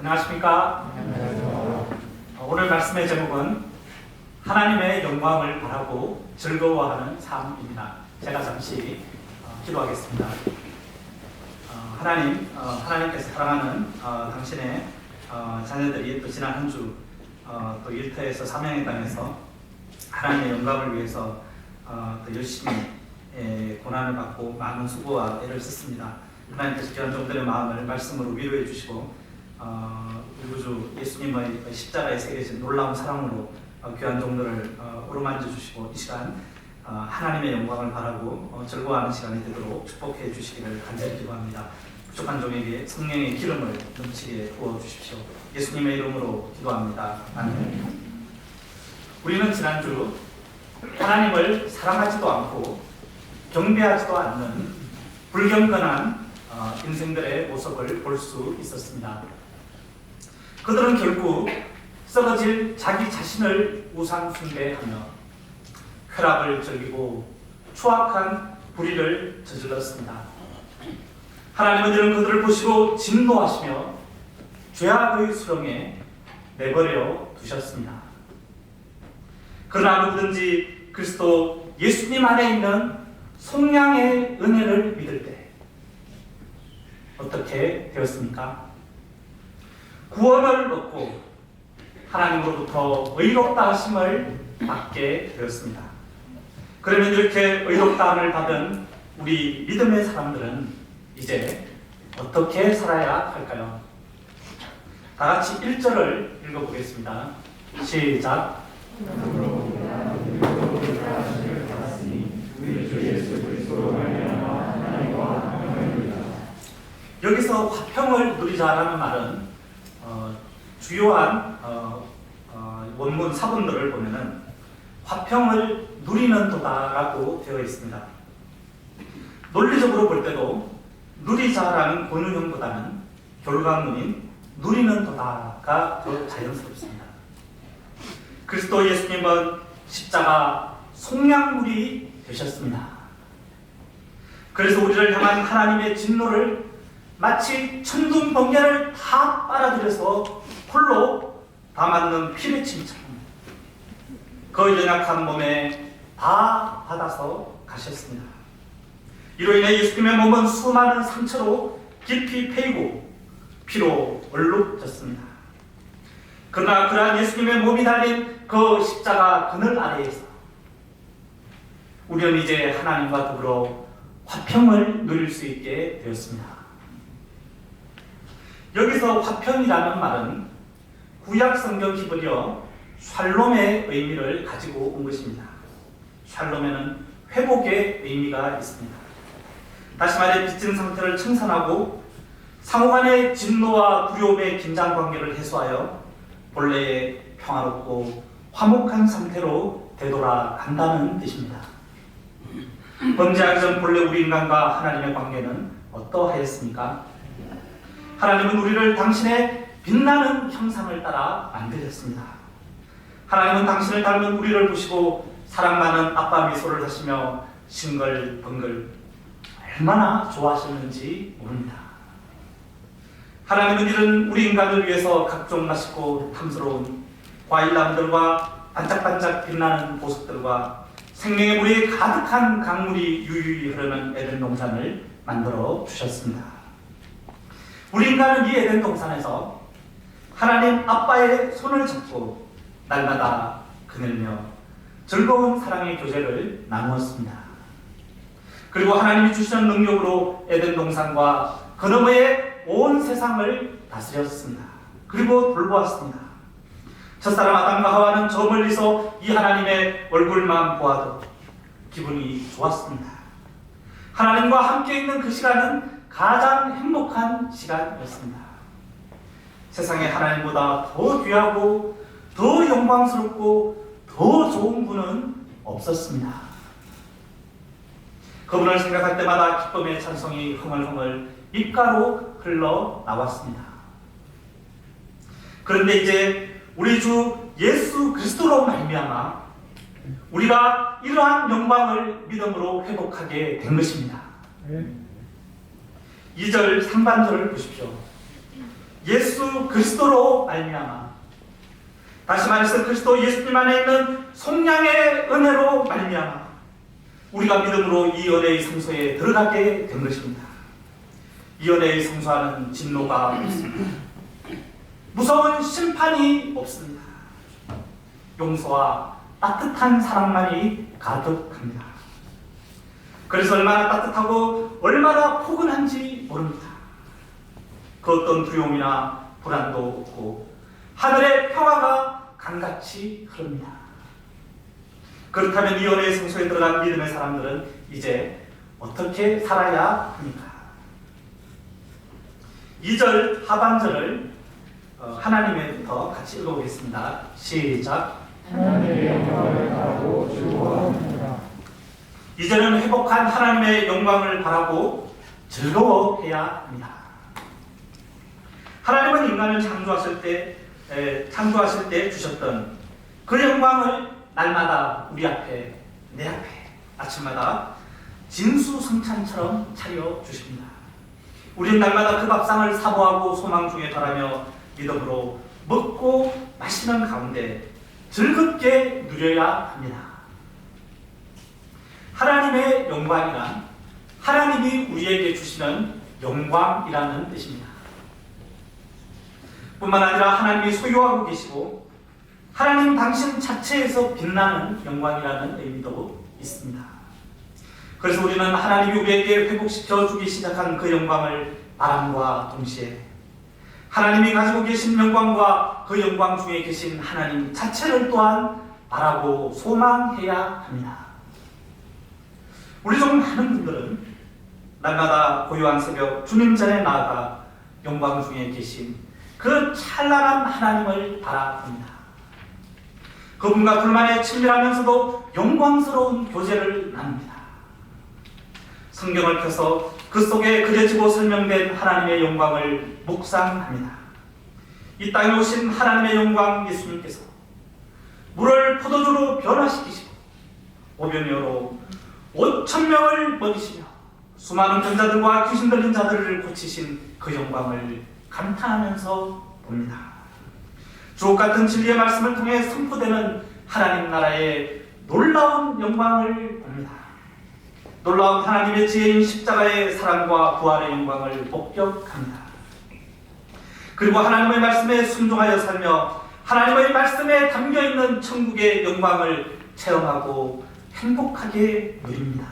안녕하십니까? 오늘 말씀의 제목은 하나님의 영광을 바라고 즐거워하는 삶입니다. 제가 잠시 기도하겠습니다. 하나님께서 사랑하는 당신의 자녀들이 또 지난 한 주 또 일터에서 사명의 땅에서 하나님의 영광을 위해서 더 열심히 고난을 받고 많은 수고와 애를 썼습니다. 하나님께서 귀한 종들의 마음을 말씀으로 위로해 주시고 우리 구주 예수님의 십자가에 새겨진 놀라운 사랑으로 귀한 종들을 어루만져 주시고 이 시간 하나님의 영광을 바라고 즐거워하는 시간이 되도록 축복해 주시기를 간절히 기도합니다. 부족한 종에게 성령의 기름을 넘치게 부어 주십시오. 예수님의 이름으로 기도합니다. 아멘. 우리는 지난주 하나님을 사랑하지도 않고 경배하지도 않는 불경건한 인생들의 모습을 볼 수 있었습니다. 그들은 결국 썩어질 자기 자신을 우상 숭배하며 쾌락을 즐기고 추악한 불의를 저질렀습니다. 하나님은 이런 그들을 보시고 진노하시며 죄악의 수렁에 내버려 두셨습니다. 그러나 누구든지 그리스도 예수님 안에 있는 속량의 은혜를 믿을 때 어떻게 되었습니까? 구원을 얻고 하나님으로부터 의롭다 하심을 받게 되었습니다. 그러면 이렇게 의롭다함을 받은 우리 믿음의 사람들은 이제 어떻게 살아야 할까요? 다 같이 1절을 읽어보겠습니다. 시작. 여기서 화평을 누리자라는 말은 주요한 원문 사본들을 보면은 화평을 누리는 도다라고 되어 있습니다. 논리적으로 볼 때도 누리자라는 권유형보다는 결과문인 누리는 도다가 더 자연스럽습니다. 그리스도 예수님은 십자가 속량물이 되셨습니다. 그래서 우리를 향한 하나님의 진노를 마치 천둥 번개를 다 빨아들여서 홀로 다 맞는 피맺힘처럼 그 연약한 몸에 다 받아서 가셨습니다. 이로 인해 예수님의 몸은 수많은 상처로 깊이 패이고 피로 얼룩졌습니다. 그러나 그러한 예수님의 몸이 달린 그 십자가 그늘 아래에서 우리는 이제 하나님과 더불어 화평을 누릴 수 있게 되었습니다. 여기서 화평이라는 말은 구약 성경 히브리어 샬롬의 의미를 가지고 온 것입니다. 샬롬에는 회복의 의미가 있습니다. 다시 말해 빚진 상태를 청산하고 상호간의 진노와 두려움의 긴장 관계를 해소하여 본래의 평화롭고 화목한 상태로 되돌아간다는 뜻입니다. 범죄하기 전 본래 우리 인간과 하나님의 관계는 어떠하였습니까? 하나님은 우리를 당신의 빛나는 형상을 따라 만드셨습니다. 하나님은 당신을 닮은 우리를 보시고 사랑 많은 아빠 미소를 하시며 싱글벙글 얼마나 좋아하셨는지 모릅니다. 하나님은 이런 우리 인간을 위해서 각종 맛있고 탐스러운 과일나무들과 반짝반짝 빛나는 보석들과 생명의 물이 가득한 강물이 유유히 흐르는 에덴 동산을 만들어 주셨습니다. 우리 인간은 이 에덴 동산에서 하나님 아빠의 손을 잡고 날마다 그늘며 즐거운 사랑의 교제를 나누었습니다. 그리고 하나님이 주시는 능력으로 에덴 동산과 그 너머의 온 세상을 다스렸습니다. 그리고 돌보았습니다. 첫사람 아담과 하와는 저 멀리서 이 하나님의 얼굴만 보아도 기분이 좋았습니다. 하나님과 함께 있는 그 시간은 가장 행복한 시간이었습니다. 세상에 하나님보다 더 귀하고 더 영광스럽고 더 좋은 분은 없었습니다. 그분을 생각할 때마다 기쁨의 찬송이 흥얼흥얼 입가로 흘러나왔습니다. 그런데 이제 우리 주 예수 그리스도로 말미암아 우리가 이러한 영광을 믿음으로 회복하게 된 것입니다. 2절 상반절을 보십시오. 예수 그리스도로 말미암아, 다시 말해서 그리스도 예수님 안에 있는 속량의 은혜로 말미암아 우리가 믿음으로 이 은혜의 성소에 들어가게 된 것입니다. 이 은혜의 성소 안은 진노가 없습니다. 무서운 심판이 없습니다. 용서와 따뜻한 사랑만이 가득합니다. 그래서 얼마나 따뜻하고 얼마나 포근한지 모릅니다. 그 어떤 두려움이나 불안도 없고 하늘의 평화가 강같이 흐릅니다. 그렇다면 이 은혜의 성소에 들어간 믿음의 사람들은 이제 어떻게 살아야 합니까? 2절 하반절을 하나님의부터 같이 읽어보겠습니다. 시작. 하나님의 영광을 바라고 즐거워합니다. 이제는 회복한 하나님의 영광을 바라고 즐거워해야 합니다. 하나님은 인간을 창조하실 때 주셨던 그 영광을 날마다 우리 앞에, 내 앞에 아침마다 진수성찬처럼 차려주십니다. 우리는 날마다 그 밥상을 사모하고 소망 중에 바라며 믿음으로 먹고 마시는 가운데 즐겁게 누려야 합니다. 하나님의 영광이란 하나님이 우리에게 주시는 영광이라는 뜻입니다. 뿐만 아니라 하나님이 소유하고 계시고 하나님 당신 자체에서 빛나는 영광이라는 의미도 있습니다. 그래서 우리는 하나님이 우리에게 회복시켜 주기 시작한 그 영광을 바람과 동시에 하나님이 가지고 계신 영광과 그 영광 중에 계신 하나님 자체를 또한 바라고 소망해야 합니다. 우리 중 많은 분들은 날마다 고요한 새벽 주님 전에 나아가 영광 중에 계신 그 찬란한 하나님을 바라봅니다. 그분과 둘만의 친밀하면서도 영광스러운 교제를 나눕니다. 성경을 펴서 그 속에 그려지고 설명된 하나님의 영광을 묵상합니다. 이 땅에 오신 하나님의 영광 예수님께서 물을 포도주로 변화시키시고 오병이어로 5,000명을 먹이시며 수많은 병자들과 귀신 들린 자들을 고치신 그 영광을 감탄하면서 봅니다. 주옥 같은 진리의 말씀을 통해 선포되는 하나님 나라의 놀라운 영광을 봅니다. 놀라운 하나님의 지혜인 십자가의 사랑과 부활의 영광을 목격합니다. 그리고 하나님의 말씀에 순종하여 살며 하나님의 말씀에 담겨있는 천국의 영광을 체험하고 행복하게 누립니다.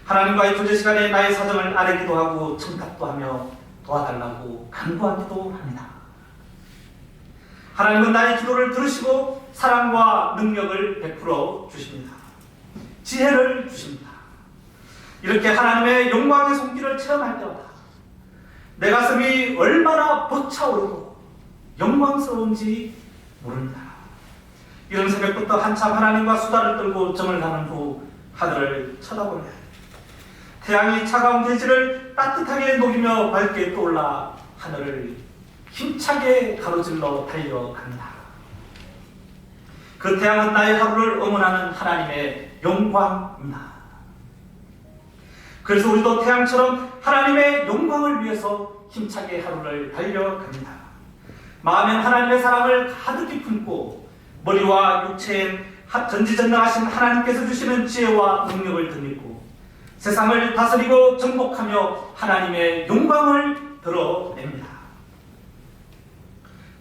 하나님과의 교제 시간에 나의 사정을 아뢰기도 하고 청탁도 하며 도와달라고 간구하기도 합니다. 하나님은 나의 기도를 들으시고 사랑과 능력을 베풀어 주십니다. 지혜를 주십니다. 이렇게 하나님의 영광의 손길을 체험할 때마다 내 가슴이 얼마나 벅차오르고 영광스러운지 모릅니다. 이런 새벽부터 한참 하나님과 수다를 떨고 정을 나눈 후 하늘을 쳐다보며 태양이 차가운 대지를 따뜻하게 녹이며 밝게 떠올라 하늘을 힘차게 가로질러 달려갑니다. 그 태양은 나의 하루를 응원하는 하나님의 영광입니다. 그래서 우리도 태양처럼 하나님의 영광을 위해서 힘차게 하루를 달려갑니다. 마음엔 하나님의 사랑을 가득히 품고 머리와 육체엔 전지전능하신 하나님께서 주시는 지혜와 능력을 덧입고 세상을 다스리고 정복하며 하나님의 영광을 드러냅니다.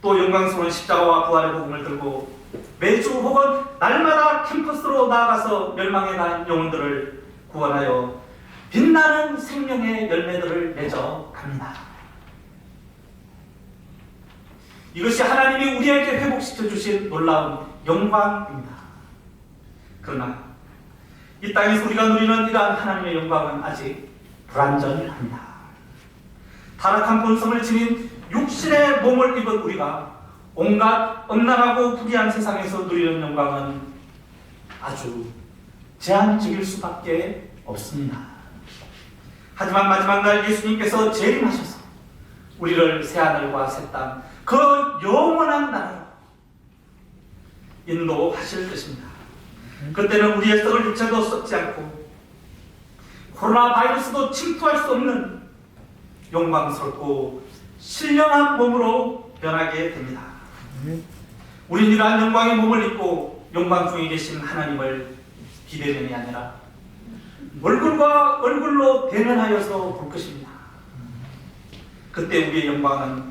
또 영광스러운 십자가와 부활의 복음을 들고 매주 혹은 날마다 캠퍼스로 나아가서 멸망에 간 영혼들을 구원하여 빛나는 생명의 열매들을 맺어 갑니다. 이것이 하나님이 우리에게 회복시켜 주신 놀라운 영광입니다. 그러나 이 땅에서 우리가 누리는 이러한 하나님의 영광은 아직 불완전합니다. 타락한 본성을 지닌 육신의 몸을 입은 우리가 온갖 음란하고 불의한 세상에서 누리는 영광은 아주 제한적일 수밖에 없습니다. 하지만 마지막 날 예수님께서 재림하셔서 우리를 새하늘과 새 땅, 그 영원한 나라로 인도하실 것입니다. 그때는 우리의 썩을 육체도 썩지 않고 코로나 바이러스도 침투할 수 없는 영광스럽고 신령한 몸으로 변하게 됩니다. 우리는 이러한 영광의 몸을 입고 영광 중에 계신 하나님을 비대면이 아니라 얼굴과 얼굴로 대면하여서 볼 것입니다. 그때 우리의 영광은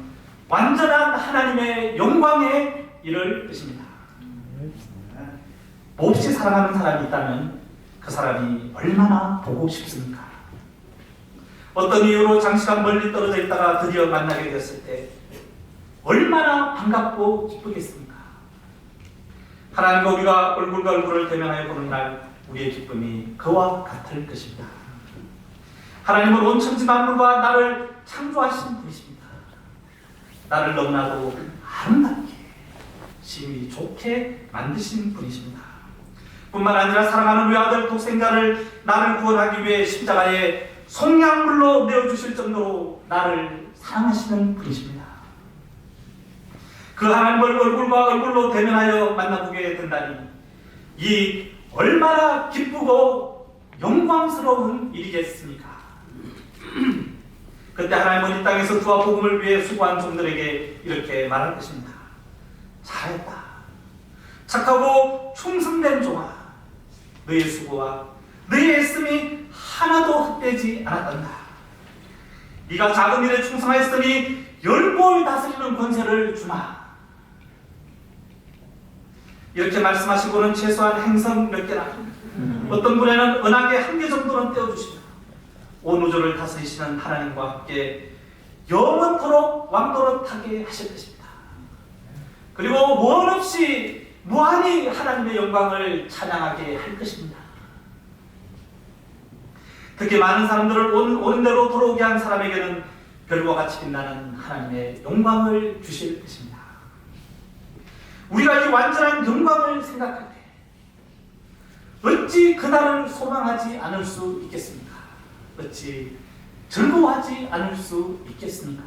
완전한 하나님의 영광에 이를 것입니다. 몹시 사랑하는 사람이 있다면 그 사람이 얼마나 보고 싶습니까? 어떤 이유로 장시간 멀리 떨어져 있다가 드디어 만나게 되었을 때 얼마나 반갑고 기쁘겠습니까? 하나님과 우리가 얼굴과 얼굴을 대면하여 보는 날 우리의 기쁨이 그와 같을 것입니다. 하나님은 온 천지 만물과 나를 창조하신 분이십니다. 나를 너무나도 아름답게 심히 좋게 만드신 분이십니다. 뿐만 아니라 사랑하는 외아들 독생자를 나를 구원하기 위해 십자가에 속량물로 내어주실 정도로 나를 사랑하시는 분이십니다. 그 하나님을 얼굴과 얼굴로 대면하여 만나보게 된다니 이 얼마나 기쁘고 영광스러운 일이겠습니까? 그때 하나님은 이 땅에서 주와 복음을 위해 수고한 종들에게 이렇게 말할 것입니다. 잘했다. 착하고 충성된 종아. 너의 수고와 너의 애씀이 하나도 헛되지 않았단다. 네가 작은 일에 충성하였으니 열보를 다스리는 권세를 주마. 이렇게 말씀하시고는 최소한 행성 몇 개나 어떤 분에는 은하계 한 개 정도는 떼어주시며 온 우주를 다스리시는 하나님과 함께 영원토록 왕노릇하게 하실 것입니다. 그리고 원 없이 무한히 하나님의 영광을 찬양하게 할 것입니다. 특히 많은 사람들을 옳은 대로 돌아오게 한 사람에게는 별과 같이 빛나는 하나님의 영광을 주실 것입니다. 우리가 이 완전한 영광을 생각할 때 어찌 그날을 소망하지 않을 수 있겠습니까? 어찌 즐거워하지 않을 수 있겠습니까?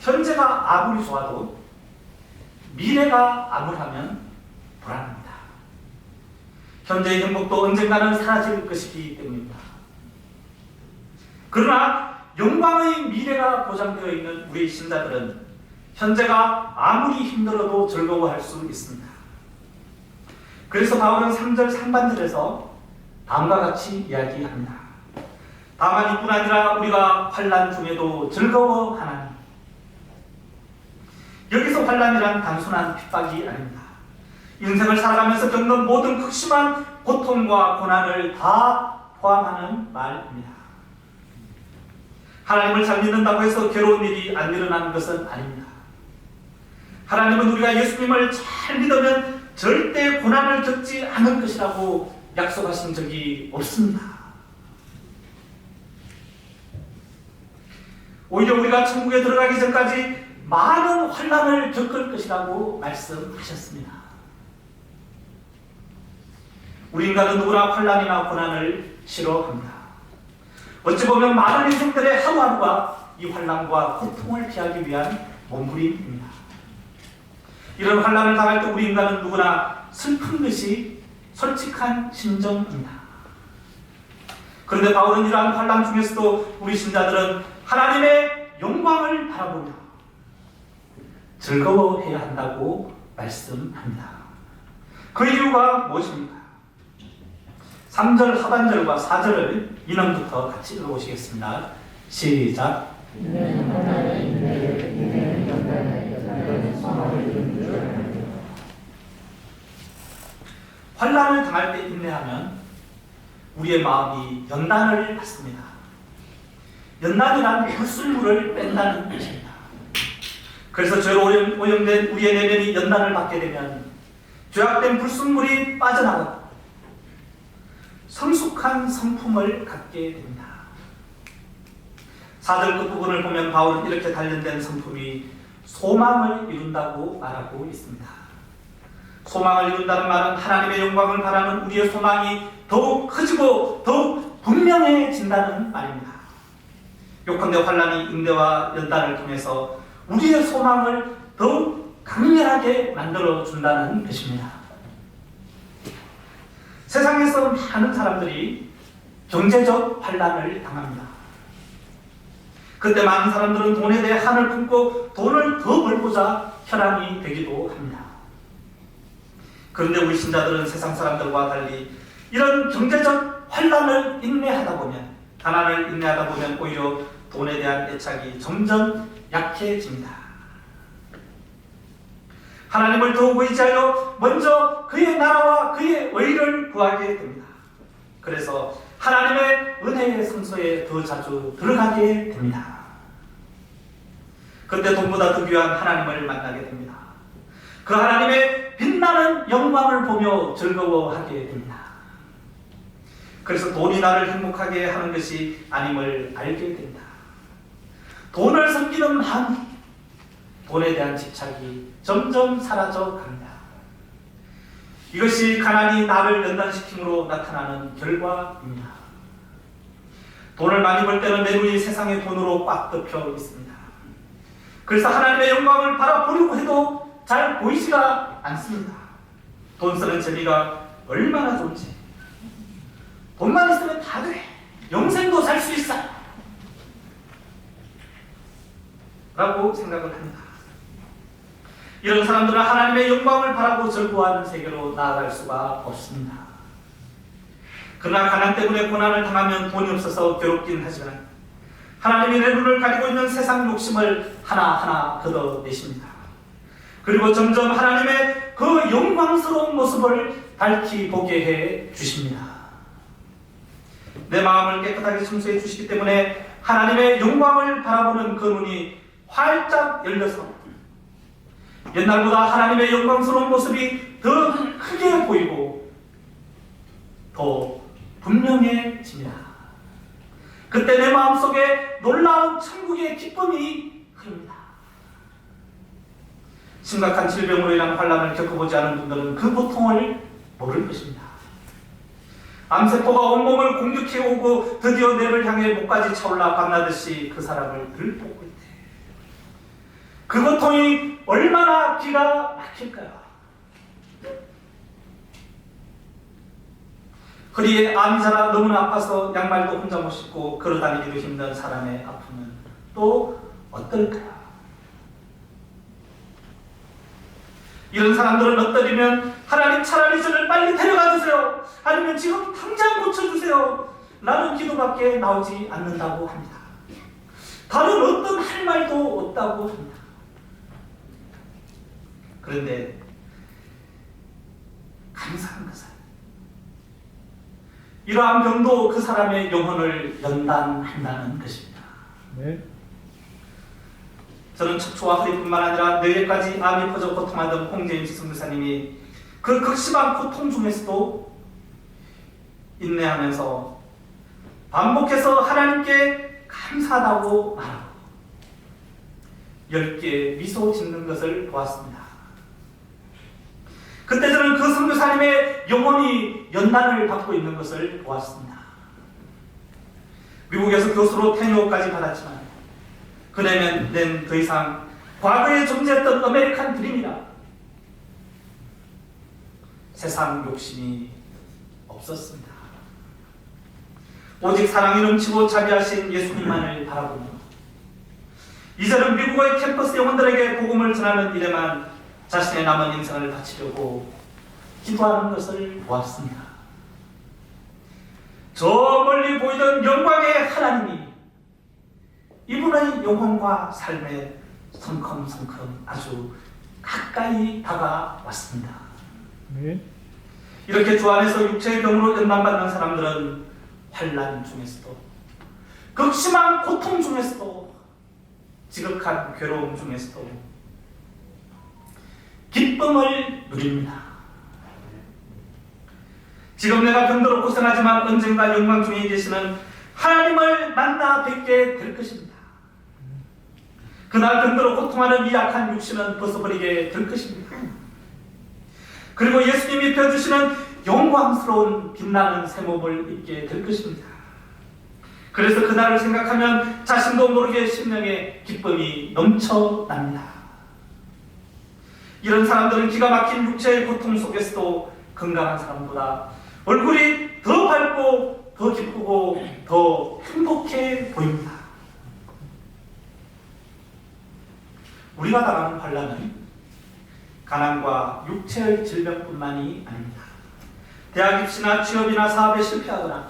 현재가 아무리 좋아도 미래가 암울하면 불안합니다. 현재의 행복도 언젠가는 사라질 것이기 때문입니다. 그러나 영광의 미래가 보장되어 있는 우리 신자들은 현재가 아무리 힘들어도 즐거워할 수 있습니다. 그래서 바울은 3절 상반절에서 다음과 같이 이야기합니다. 다만 이뿐 아니라 우리가 환난 중에도 즐거워하나니. 여기서 환난이란 단순한 핍박이 아닙니다. 인생을 살아가면서 겪는 모든 극심한 고통과 고난을 다 포함하는 말입니다. 하나님을 잘 믿는다고 해서 괴로운 일이 안 일어나는 것은 아닙니다. 하나님은 우리가 예수님을 잘 믿으면 절대 고난을 겪지 않을 것이라고 약속하신 적이 없습니다. 오히려 우리가 천국에 들어가기 전까지 많은 환난을 겪을 것이라고 말씀하셨습니다. 우리 인간은 누구나 환난이나 고난을 싫어합니다. 어찌 보면 많은 인생들의 하루하루가 이 환난과 고통을 피하기 위한 몸부림입니다. 이런 환난을 당할 때 우리 인간은 누구나 슬픈 것이 솔직한 심정입니다. 그런데 바울은 이러한 환난 중에서도 우리 신자들은 하나님의 영광을 바라보며 즐거워해야 한다고 말씀합니다. 그 이유가 무엇입니까? 3절 하반절과 4절을 인원부터 같이 읽어보시겠습니다. 시작. 환난을 당할 때 인내하면 우리의 마음이 연단을 받습니다. 연단이란 불순물을 뺀다는 것입니다. 그래서 죄로 오염된 우리의 내면이 연단을 받게 되면 죄악된 불순물이 빠져나가고 성숙한 성품을 갖게 됩니다. 4절 끝부분을 보면 바울은 이렇게 단련된 성품이 소망을 이룬다고 말하고 있습니다. 소망을 이룬다는 말은 하나님의 영광을 바라는 우리의 소망이 더욱 커지고 더욱 분명해진다는 말입니다. 요컨대 환난이 응대와 연단을 통해서 우리의 소망을 더욱 강렬하게 만들어준다는 것입니다. 세상에서 많은 사람들이 경제적 환난을 당합니다. 그때 많은 사람들은 돈에 대해 한을 품고 돈을 더 벌고자 혈안이 되기도 합니다. 그런데 우리 신자들은 세상 사람들과 달리 이런 경제적 환란을 인내하다 보면, 가난을 인내하다 보면 오히려 돈에 대한 애착이 점점 약해집니다. 하나님을 더욱 의지하여 먼저 그의 나라와 그의 의를 구하게 됩니다. 그래서 하나님의 은혜의 성소에 더 자주 들어가게 됩니다. 그때 돈보다 더 귀한 하나님을 만나게 됩니다. 그 하나님의 빛나는 영광을 보며 즐거워하게 됩니다. 그래서 돈이 나를 행복하게 하는 것이 아님을 알게 됩니다. 돈을 섬기는 마음, 돈에 대한 집착이 점점 사라져 갑니다. 이것이 가난이 나를 연단시킴으로 나타나는 결과입니다. 돈을 많이 벌 때는 내 눈이 세상의 돈으로 꽉 덮여 있습니다. 그래서 하나님의 영광을 바라보려고 해도 잘 보이지가 않습니다. 돈 쓰는 재미가 얼마나 좋은지. 돈만 있으면 다 돼. 영생도 살 수 있어. 라고 생각을 합니다. 이런 사람들은 하나님의 영광을 바라고 즐거워하는 세계로 나아갈 수가 없습니다. 그러나 가난 때문에 고난을 당하면 돈이 없어서 괴롭긴 하지만 하나님이 내 눈을 가리고 있는 세상 욕심을 하나하나 걷어내십니다. 그리고 점점 하나님의 그 영광스러운 모습을 밝히 보게 해 주십니다. 내 마음을 깨끗하게 청소해 주시기 때문에 하나님의 영광을 바라보는 그 눈이 활짝 열려서 옛날보다 하나님의 영광스러운 모습이 더 크게 보이고 더 분명해집니다. 그때 내 마음속에 놀라운 천국의 기쁨이 흐릅니다. 심각한 질병으로 인한 환란을 겪어보지 않은 분들은 그 고통을 모를 것입니다. 암세포가 온몸을 공격해오고 드디어 뇌를 향해 목까지 차올라 밤나듯이 그 사람을 들볶을 때 그 고통이 얼마나 기가 막힐까요? 허리에 암이 자라 너무나 아파서 양말도 혼자 못 신고 걸어다니기도 힘든 사람의 아픔은 또 어떨까요? 이런 사람들은 엎드리면 하나님 차라리 저를 빨리 데려가 주세요. 아니면 지금 당장 고쳐주세요. 라는 기도밖에 나오지 않는다고 합니다. 다른 어떤 할 말도 없다고 합니다. 그런데 감사한 것은 이러한 병도 그 사람의 영혼을 연단한다는 것입니다. 네. 저는 척추와 허리뿐만 아니라 뇌에까지 암이 퍼져 고통하던 홍재임 지성교사님이 그 극심한 고통 중에서도 인내하면서 반복해서 하나님께 감사하다고 말하고 10개 미소 짓는 것을 보았습니다. 그때 저는 그 선교사님의 영혼이 연단을 받고 있는 것을 보았습니다. 미국에서 교수로 테니어까지 받았지만 그네는 더 이상 과거에 존재했던 아메리칸 드림이라 세상 욕심이 없었습니다. 오직 사랑이 넘치고 자비하신 예수님만을 바라보며 이제는 미국의 캠퍼스 영혼들에게 복음을 전하는 일에만 자신의 남은 인생을 바치려고 기도하는 것을 보았습니다. 저 멀리 보이던 영광의 하나님이 이분의 영혼과 삶에 성큼성큼 아주 가까이 다가왔습니다. 네. 이렇게 주 안에서 육체의 병으로 연단받는 사람들은 환난 중에서도 극심한 고통 중에서도 지극한 괴로움 중에서도 기쁨을 누립니다. 지금 내가 병들어 고생하지만 언젠가 영광 중에 계시는 하나님을 만나 뵙게 될 것입니다. 그날 병들어 고통하는 이 약한 육신은 벗어버리게 될 것입니다. 그리고 예수님이 펴주시는 영광스러운 빛나는 새 몸을 입게 될 것입니다. 그래서 그날을 생각하면 자신도 모르게 심령에 기쁨이 넘쳐납니다. 이런 사람들은 기가 막힌 육체의 고통 속에서도 건강한 사람보다 얼굴이 더 밝고 더 기쁘고 더 행복해 보입니다. 우리가 당하는 환난은 가난과 육체의 질병뿐만이 아닙니다. 대학 입시나 취업이나 사업에 실패하거나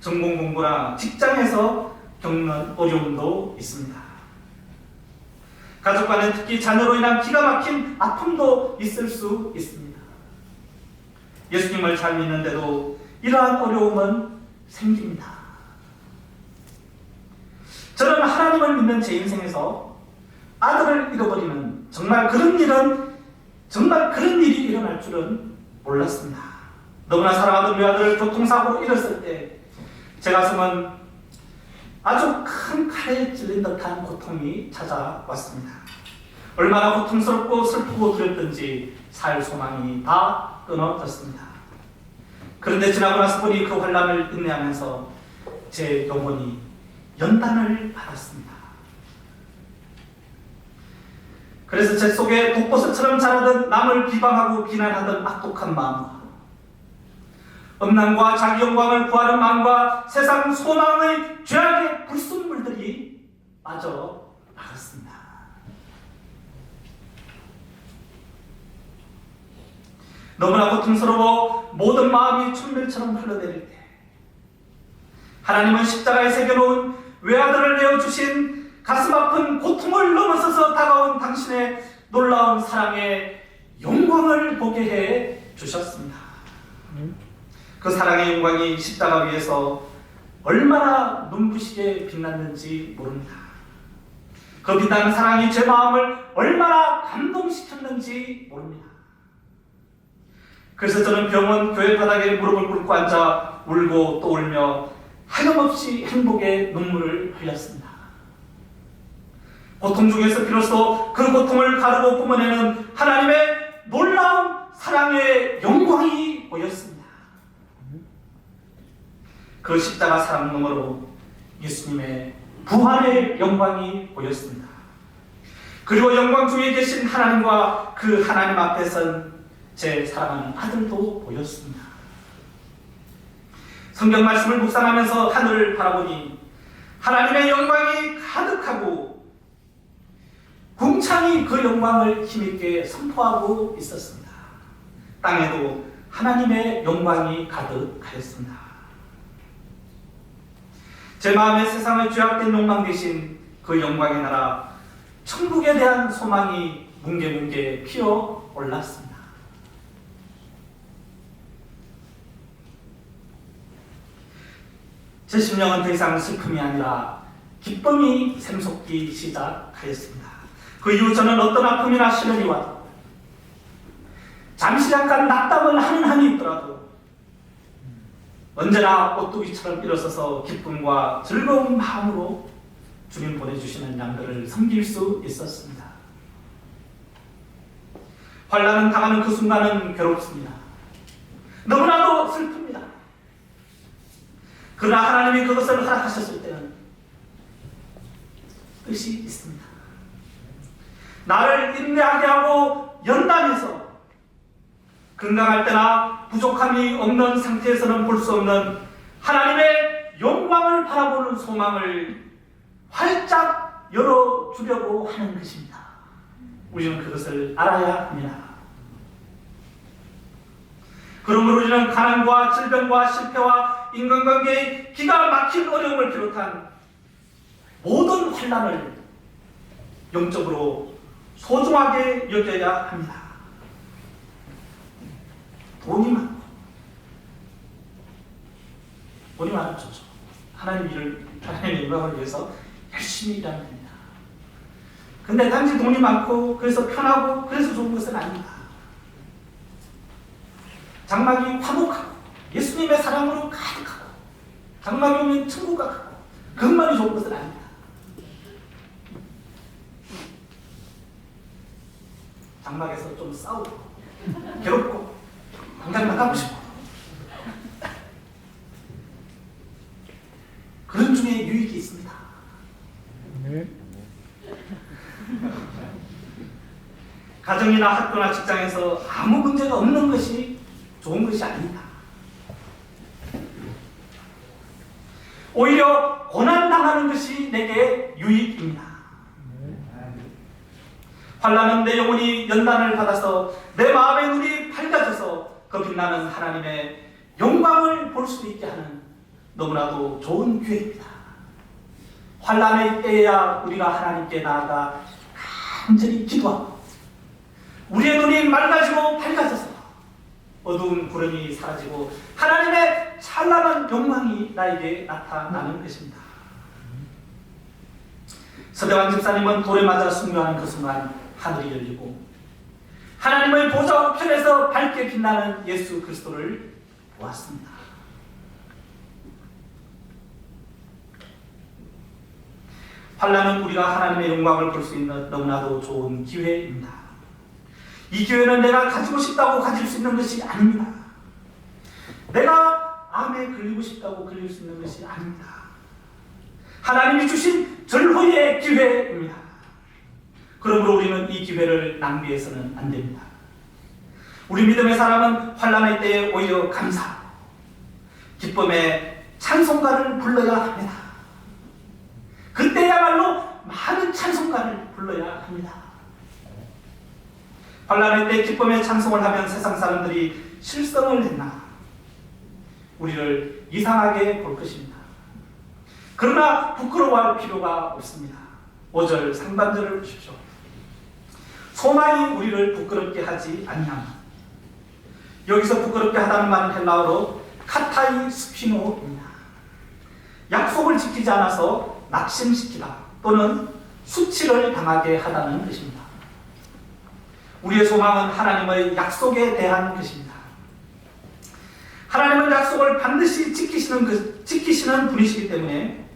전공 공부나 직장에서 겪는 어려움도 있습니다. 가족 간에 특히 자녀로 인한 기가 막힌 아픔도 있을 수 있습니다. 예수님을 잘 믿는데도 이러한 어려움은 생깁니다. 저는 하나님을 믿는 제 인생에서 아들을 잃어버리는 정말 그런 일이 일어날 줄은 몰랐습니다. 너무나 사랑하던 외아들을 교통사고로 잃었을 때 제 가슴은 아주 큰 칼에 찔린 듯한 고통이 찾아왔습니다. 얼마나 고통스럽고 슬프고 두렵던지 살 소망이 다 끊어졌습니다. 그런데 지나고 나서 보니 그 환난을 인내하면서 제 영혼이 연단을 받았습니다. 그래서 제 속에 독버섯처럼 자라던 남을 비방하고 비난하던 악독한 마음과 음란과 자기 영광을 구하는 마음과 세상 소망의 죄악의 불순물들이 빠져 나갔습니다. 너무나 고통스러워 모든 마음이 천밀처럼 흘러내릴 때 하나님은 십자가에 새겨놓은 외아들을 내어주신 가슴 아픈 고통을 넘어서서 다가온 당신의 놀라운 사랑의 영광을 보게 해 주셨습니다. 그 사랑의 영광이 십자가 위에서 얼마나 눈부시게 빛났는지 모릅니다. 그 빛나는 사랑이 제 마음을 얼마나 감동시켰는지 모릅니다. 그래서 저는 병원 교회 바닥에 무릎을 꿇고 앉아 울고 또 울며 하염없이 행복의 눈물을 흘렸습니다. 고통 중에서 비로소 그 고통을 가르고 뿜어내는 하나님의 놀라운 사랑의 영광이 보였습니다. 그 십자가 사랑 너머로 예수님의 부활의 영광이 보였습니다. 그리고 영광 중에 계신 하나님과 그 하나님 앞에 선 제 사랑하는 아들도 보였습니다. 성경 말씀을 묵상하면서 하늘을 바라보니 하나님의 영광이 가득하고 궁창이 그 영광을 힘있게 선포하고 있었습니다. 땅에도 하나님의 영광이 가득하였습니다. 제 마음에 세상의 죄악된 욕망 대신 그 영광의 나라 천국에 대한 소망이 뭉게뭉게 피어 올랐습니다. 제 심령은 더 이상 슬픔이 아니라 기쁨이 샘솟기 시작하였습니다. 그 이후 저는 어떤 아픔이나 시련이 와도 잠시 잠깐 낙담을 하는 한이 있더라도 언제나 오뚜기처럼 일어서서 기쁨과 즐거운 마음으로 주님 보내주시는 양들을 섬길 수 있었습니다. 환난은 당하는 그 순간은 괴롭습니다. 너무나도 슬픕니다. 그러나 하나님이 그것을 허락하셨을 때는 뜻이 있습니다. 나를 인내하게 하고 연단해서 건강할 때나 부족함이 없는 상태에서는 볼 수 없는 하나님의 영광을 바라보는 소망을 활짝 열어주려고 하는 것입니다. 우리는 그것을 알아야 합니다. 그러므로 우리는 가난과 질병과 실패와 인간관계의 기가 막힌 어려움을 비롯한 모든 환난을 영적으로 소중하게 여겨야 합니다. 돈이 많으면 좋죠. 하나님의 영광을 위해서 열심히 일하면 됩니다. 근데 단지 돈이 많고 그래서 편하고 그래서 좋은 것은 아닙니다. 장막이 화목하고 예수님의 사랑으로 가득하고 장막이 오면 천국 가고 그것만이 좋은 것은 아닙니다. 장막에서 좀 싸우고 괴롭고 당장 나가고 싶고 그런 중에 유익이 있습니다. 네. 가정이나 학교나 직장에서 아무 문제가 없는 것이 좋은 것이 아닙니다. 오히려 고난당하는 것이 내게 유익입니다. 환난은 내 영혼이 연단을 받아서 내 마음의 눈이 밝아져서 그 빛나는 하나님의 영광을 볼 수 있게 하는 너무나도 좋은 기회입니다. 환난의 때에야 우리가 하나님께 나아가 간절히 기도하고 우리의 눈이 맑아지고 밝아져서 어두운 구름이 사라지고 하나님의 찬란한 영광이 나에게 나타나는 것입니다. 서대환 집사님은 돌에 맞아 순교하는 그 순간 하늘이 열리고 하나님의 보좌 우편에서 밝게 빛나는 예수 그리스도를 보았습니다. 환난은 우리가 하나님의 영광을 볼 수 있는 너무나도 좋은 기회입니다. 이 기회는 내가 가지고 싶다고 가질 수 있는 것이 아닙니다. 내가 암에 걸리고 싶다고 걸릴 수 있는 것이 아닙니다. 하나님이 주신 절호의 기회입니다. 그러므로 우리는 이 기회를 낭비해서는 안 됩니다. 우리 믿음의 사람은 환난의 때에 오히려 감사하고 기쁨의 찬송가를 불러야 합니다. 그때야말로 많은 찬송가를 불러야 합니다. 환난의 때 기쁨의 찬송을 하면 세상 사람들이 실성을 했나 우리를 이상하게 볼 것입니다. 그러나 부끄러워할 필요가 없습니다. 5절 상반절을 보십시오. 소망이 우리를 부끄럽게 하지 아니하나. 여기서 부끄럽게 하다는 말은 헬라어로 카타이 스피노입니다. 약속을 지키지 않아서 낙심시키다 또는 수치를 당하게 하다는 뜻입니다. 우리의 소망은 하나님의 약속에 대한 것입니다. 하나님은 약속을 반드시 지키시는 분이시기 때문에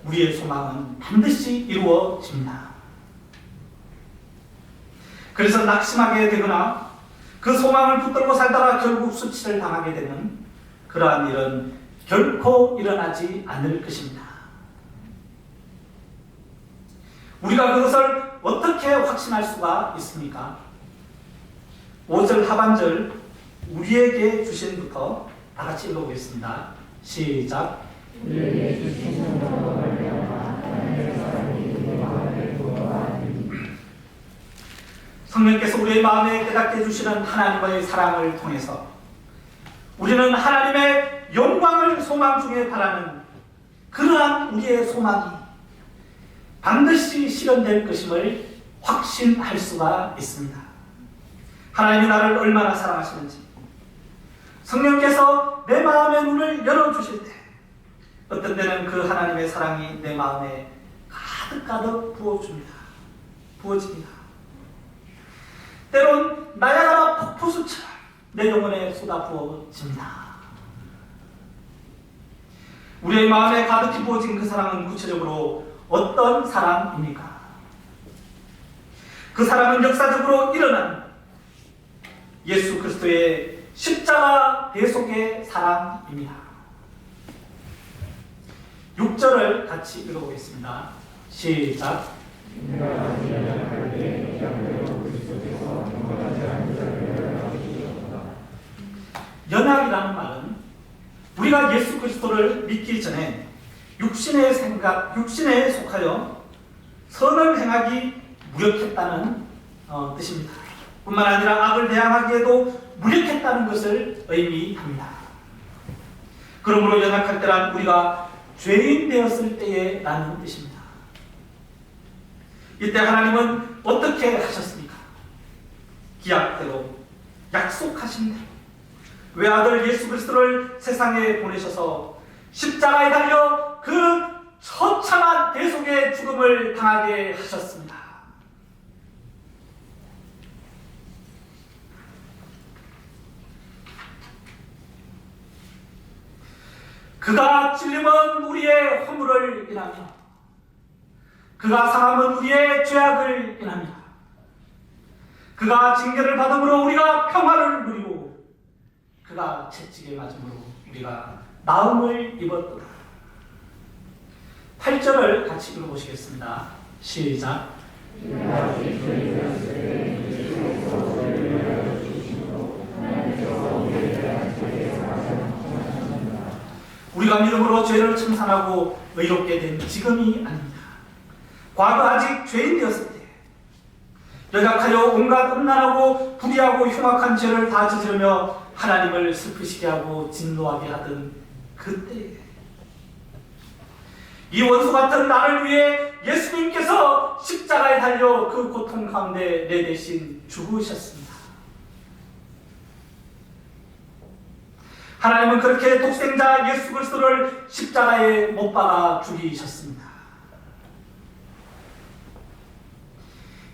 우리의 소망은 반드시 이루어집니다. 그래서 낙심하게 되거나 그 소망을 붙들고 살다가 결국 수치를 당하게 되는 그러한 일은 결코 일어나지 않을 것입니다. 우리가 그것을 어떻게 확신할 수가 있습니까? 5절 하반절 우리에게 주신부터 다 같이 읽어보겠습니다. 시작. 우리에게 주신 것으로 말미암아 하나님의 사랑이 우리 마음에 부어하니. 성령께서 우리의 마음에 깨닫게 해주시는 하나님의 사랑을 통해서 우리는 하나님의 영광을 소망 중에 바라는 그러한 우리의 소망이 반드시 실현될 것임을 확신할 수가 있습니다. 하나님이 나를 얼마나 사랑하시는지 성령께서 내 마음의 문을 열어주실 때 어떤 때는 그 하나님의 사랑이 내 마음에 가득가득 부어집니다. 때론 나야가라 폭포수처럼 내 영혼에 쏟아부어집니다. 우리의 마음에 가득히 부어진 그 사랑은 구체적으로 어떤 사랑입니까? 그 사랑은 역사적으로 일어난 예수 그리스도의 십자가 대속의 사랑입니다. 6절을 같이 읽어보겠습니다. 시작. 연약이라는 말은 우리가 예수 그리스도를 믿기 전에 육신의 생각, 육신에 속하여 선을 행하기 무력했다는 뜻입니다. 뿐만 아니라 악을 대항하기에도 무력했다는 것을 의미합니다. 그러므로 연약할 때란 우리가 죄인 되었을 때에 라는 뜻입니다. 이때 하나님은 어떻게 하셨습니까? 기약대로 약속하신 대로 외아들 예수 그리스도를 세상에 보내셔서 십자가에 달려 그 처참한 대속의 죽음을 당하게 하셨습니다. 그가 찔림은 우리의 허물을 인하며 그가 상함은 우리의 죄악을 인하며 그가 징계를 받음으로 우리가 평화를 누리고 그가 채찍에 맞음으로 우리가 나음을 입었도다. 8절을 같이 읽어보시겠습니다. 시작. 우리가 믿음으로 죄를 청산하고 의롭게 된 지금이 아닙니다. 과거 아직 죄인 되었을 때 연약하여 온갖 음란하고 불의하고 흉악한 죄를 다 저지르며 하나님을 슬프시게 하고 진노하게 하던 그때 이 원수 같은 나를 위해 예수님께서 십자가에 달려 그 고통 가운데 내 대신 죽으셨습니다. 하나님은 그렇게 독생자 예수 그리스도를 십자가에 못 박아 죽이셨습니다.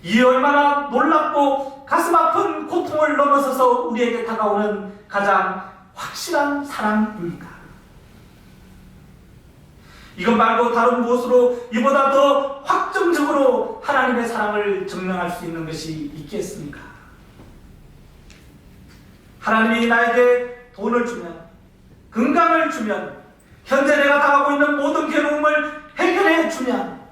이 얼마나 놀랍고 가슴 아픈 고통을 넘어서서 우리에게 다가오는 가장 확실한 사랑입니까? 이것 말고 다른 무엇으로 이보다 더 확정적으로 하나님의 사랑을 증명할 수 있는 것이 있겠습니까? 하나님이 나에게 돈을 주면, 건강을 주면, 현재 내가 당하고 있는 모든 괴로움을 해결해 주면,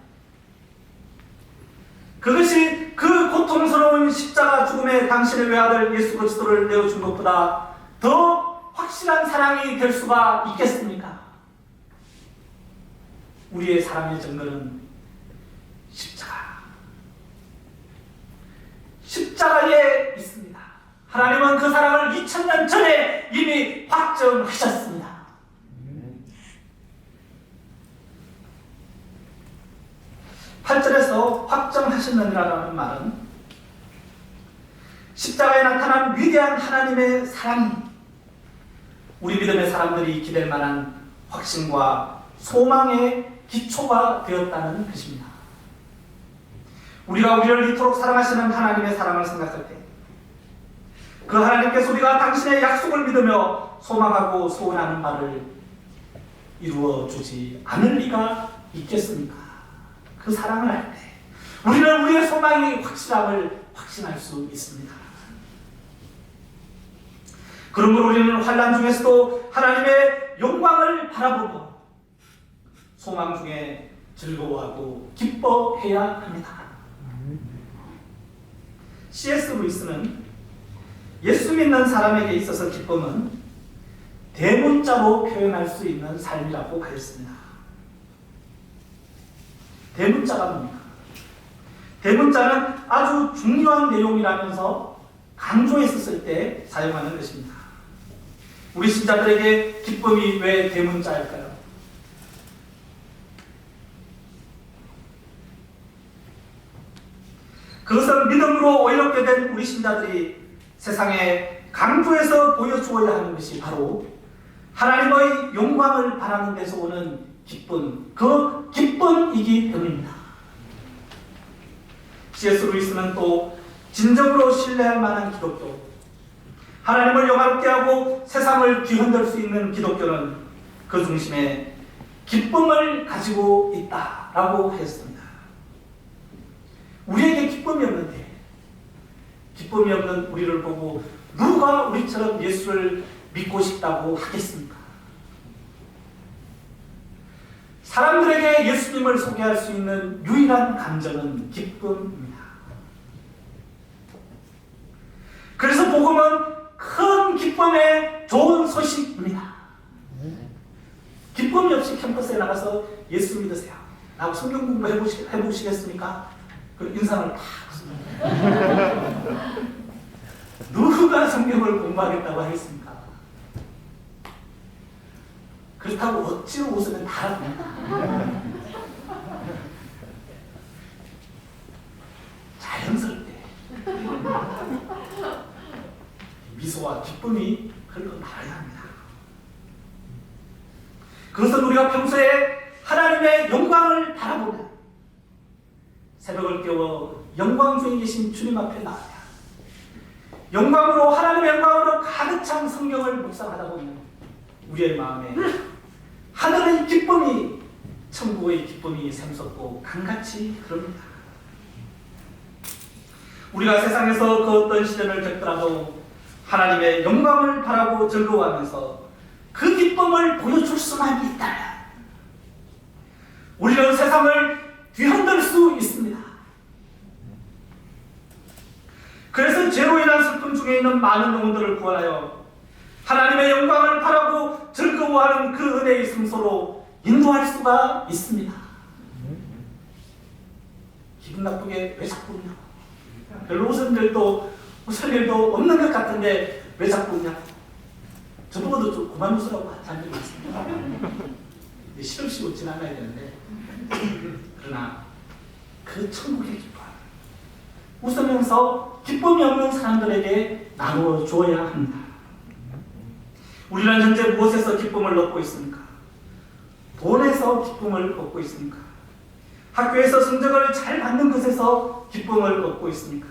그것이 그 고통스러운 십자가 죽음에 당신의 외아들 예수 그리스도를 내어준 것보다 더 확실한 사랑이 될 수가 있겠습니까? 우리의 사랑의 증거는 십자가에 있습니다. 하나님은 그 사랑을 2000년 전에 이미 확정하셨습니다. 8절에서 확정하셨느니라는 말은 십자가에 나타난 위대한 하나님의 사랑이 우리 믿음의 사람들이 기댈 만한 확신과 소망의 기초가 되었다는 것입니다. 우리가 우리를 이토록 사랑하시는 하나님의 사랑을 생각할 때 그 하나님께서 우리가 당신의 약속을 믿으며 소망하고 소원하는 바를 이루어 주지 않을 리가 있겠습니까? 그 사랑을 할 때 우리는 우리의 소망이 확실함을 확신할 수 있습니다. 그러므로 우리는 환난 중에서도 하나님의 영광을 바라보고 소망 중에 즐거워하고 기뻐해야 합니다. C.S. 루이스는 예수 믿는 사람에게 있어서 기쁨은 대문자로 표현할 수 있는 삶이라고 하였습니다. 대문자가 뭡니까? 대문자는 아주 중요한 내용이라면서 강조했었을 때 사용하는 것입니다. 우리 신자들에게 기쁨이 왜 대문자일까요? 그것은 믿음으로 오해롭게 된 우리 신자들이 세상에 강조해서 보여주어야 하는 것이 바로 하나님의 영광을 바라는 데서 오는 기쁨, 그 기쁨이기 때문입니다. C.S. 루이스는 또 진정으로 신뢰할 만한 기독교, 하나님을 영화롭게 하고 세상을 뒤흔들 수 있는 기독교는 그 중심에 기쁨을 가지고 있다라고 했습니다. 우리에게 기쁨이 없는데 기쁨이 없는 우리를 보고 누가 우리처럼 예수를 믿고 싶다고 하겠습니까? 사람들에게 예수님을 소개할 수 있는 유일한 감정은 기쁨입니다. 그래서 복음은 큰 기쁨의 좋은 소식입니다. 기쁨이 없이 캠퍼스에 나가서 예수 믿으세요 라고 성경 공부 해보시겠습니까? 그 인상을 팍 누가 성경을 공부하겠다고 하겠습니까? 그렇다고 억지로 웃으면 다 알아봅니다. 자연스럽게 미소와 기쁨이 흘러나와야 합니다. 그것은 우리가 평소에 하나님의 영광을 바라보며 새벽을 깨워 영광 중에 계신 주님 앞에 나아야 영광으로 하나님의 영광으로 가득 찬 성경을 묵상하다 보면 우리의 마음에 하늘의 기쁨이 천국의 기쁨이 샘솟고 강같이 흐릅니다. 우리가 세상에서 그 어떤 시련을 겪더라도 하나님의 영광을 바라고 즐거워하면서 그 기쁨을 보여줄 수만 있다면 우리는 세상을 뒤흔들 수 있습니다. 그래서 죄로 인한 슬픔 중에 있는 많은 영혼들을 구원하여 하나님의 영광을 바라고 즐거워하는 그 은혜의 승소로 인도할 수가 있습니다. 기분 나쁘게 왜 자꾸 웃냐고. 별로 웃을 일도 없는 것 같은데 왜 자꾸 웃냐? 저보고도 좀 그만 웃으라고 하는 적이 있습니다. 실없이 웃진 않아야 되는데, 그러나 그 천국의 기쁨, 웃으면서 기쁨이 없는 사람들에게 나누어 주어야 합니다. 우리는 현재 무엇에서 기쁨을 얻고 있습니까? 돈에서 기쁨을 얻고 있습니까? 학교에서 성적을 잘 받는 것에서 기쁨을 얻고 있습니까?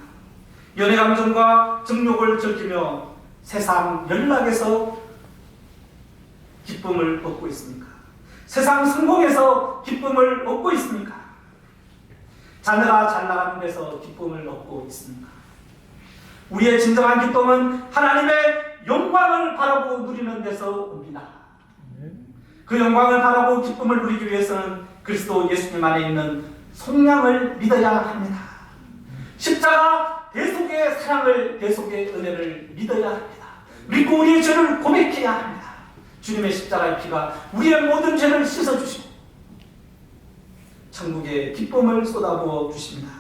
연애감정과 정욕을 즐기며 세상 연락에서 기쁨을 얻고 있습니까? 세상 성공에서 기쁨을 얻고 있습니까? 자녀가 잘 나가는 데서 기쁨을 얻고 있습니까? 우리의 진정한 기쁨은 하나님의 영광을 바라고 누리는 데서 옵니다. 그 영광을 바라고 기쁨을 누리기 위해서는 그리스도 예수님 안에 있는 속량을 믿어야 합니다. 십자가 대속의 사랑을, 대속의 은혜를 믿어야 합니다. 믿고 우리의 죄를 고백해야 합니다. 주님의 십자가의 피가 우리의 모든 죄를 씻어주시고 천국의 기쁨을 쏟아부어 주십니다.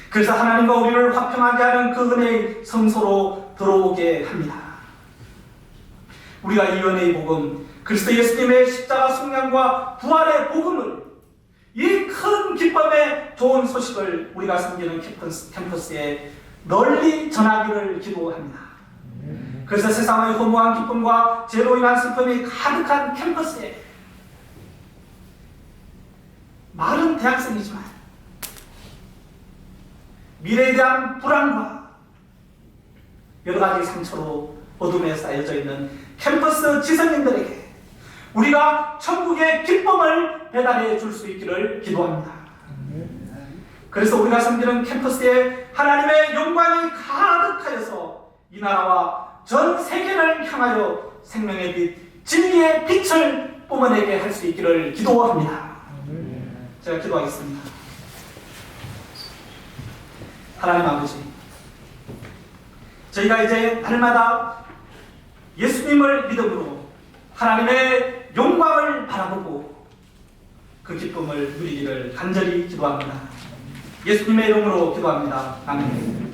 그래서 하나님과 우리를 화평하게 하는 그 은혜의 성소로 들어오게 합니다. 우리가 이 은혜의 복음, 그리스도 예수님의 십자가 속량과 부활의 복음을, 이 큰 기쁨의 좋은 소식을 우리가 섬기는 캠퍼스에 널리 전하기를 기도합니다. 그래서 세상의 허무한 기쁨과 죄로 인한 슬픔이 가득한 캠퍼스에 말은 대학생이지만 미래에 대한 불안과 여러 가지 상처로 어둠에 쌓여져 있는 캠퍼스 지성인들에게 우리가 천국의 기쁨을 배달해 줄 수 있기를 기도합니다. 그래서 우리가 섬기는 캠퍼스에 하나님의 영광이 가득하여서 이 나라와 전 세계를 향하여 생명의 빛, 진리의 빛을 뿜어내게 할 수 있기를 기도합니다. 제가 기도하겠습니다. 하나님 아버지, 저희가 이제 날마다 예수님을 믿음으로 하나님의 영광을 바라보고 그 기쁨을 누리기를 간절히 기도합니다. 예수님의 이름으로 기도합니다. 아멘.